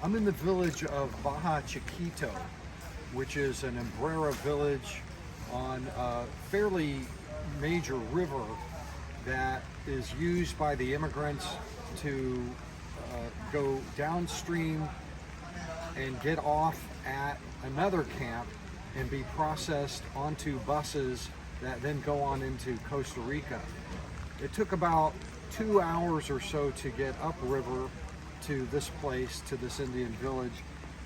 I'm in the village of Baja Chiquito, which is an umbrera village on a fairly major river that is used by the immigrants to go downstream and get off at another camp and be processed onto buses that then go on into Costa Rica. It took about 2 hours or so to get upriver to this place, to this Indian village.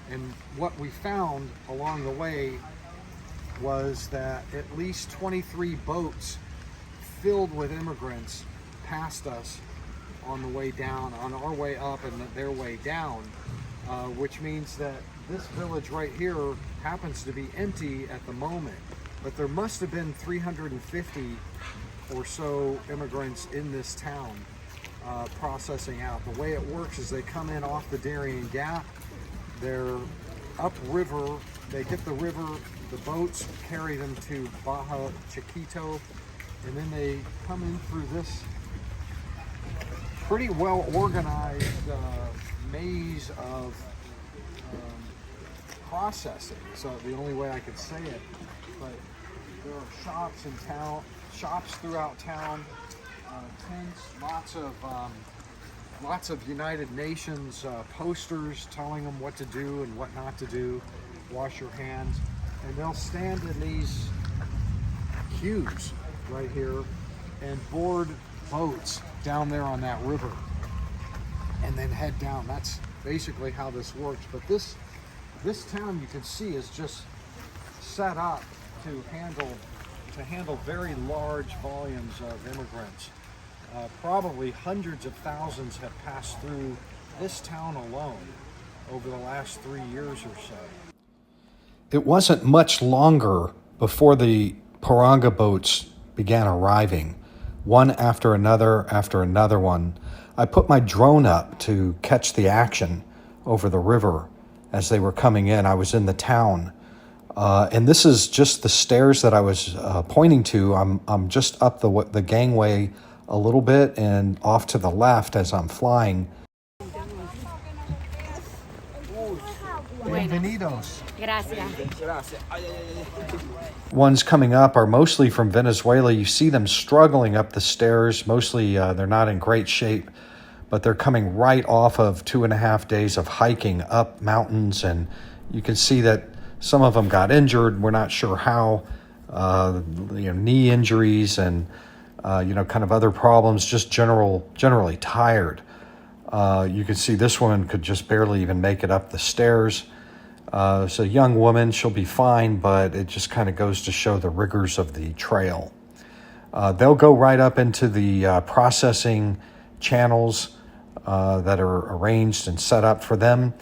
And what we found along the way was that at least 23 boats filled with immigrants passed us on the way down, on our way up and their way down, which means that this village right here happens to be empty at the moment. But there must have been 350 or so immigrants in this town processing out. The way it works is they come in off the Darien Gap, they're upriver, they hit the river, the boats carry them to Baja Chiquito, and then they come in through this pretty well organized maze of processing. So the only way I could say it, but there are shops in town, shops throughout town, tents, lots of United Nations posters telling them what to do and what not to do. Wash your hands, and they'll stand in these queues right here and board boats down there on that river, and then head down. That's basically how this works. But this town, you can see, is just set up to handle very large volumes of immigrants. Probably hundreds of thousands have passed through this town alone over the last 3 years or so. It wasn't much longer before the Paranga boats began arriving, one after another one. I put my drone up to catch the action over the river as they were coming in. I was in the town. And this is just the stairs that I was pointing to. I'm just up the gangway a little bit and off to the left as I'm flying. Bienvenidos. Gracias. Ones coming up are mostly from Venezuela. You see them struggling up the stairs. Mostly they're not in great shape, but they're coming right off of 2.5 days of hiking up mountains, and you can see that some of them got injured. We're not sure how, knee injuries and, kind of other problems, just generally tired. You can see this woman could just barely even make it up the stairs. It's a young woman, she'll be fine, but it just kind of goes to show the rigors of the trail. They'll go right up into the processing channels that are arranged and set up for them.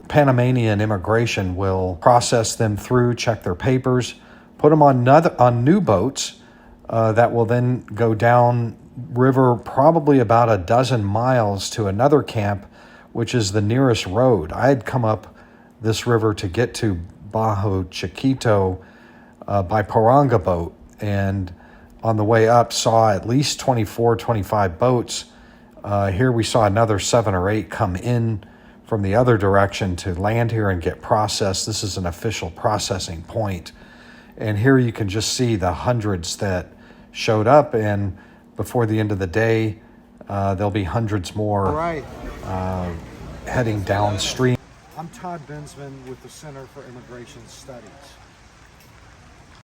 Panamanian immigration will process them through, check their papers, put them on new boats that will then go down river probably about a dozen miles to another camp, which is the nearest road. I had come up this river to get to Baja Chiquito by Paranga boat, and on the way up saw at least 24, 25 boats. Here we saw another 7 or 8 come in from the other direction to land here and get processed. This is an official processing point. And here you can just see the hundreds that showed up, and before the end of the day, there'll be hundreds more heading downstream. I'm Todd Bensman with the Center for Immigration Studies.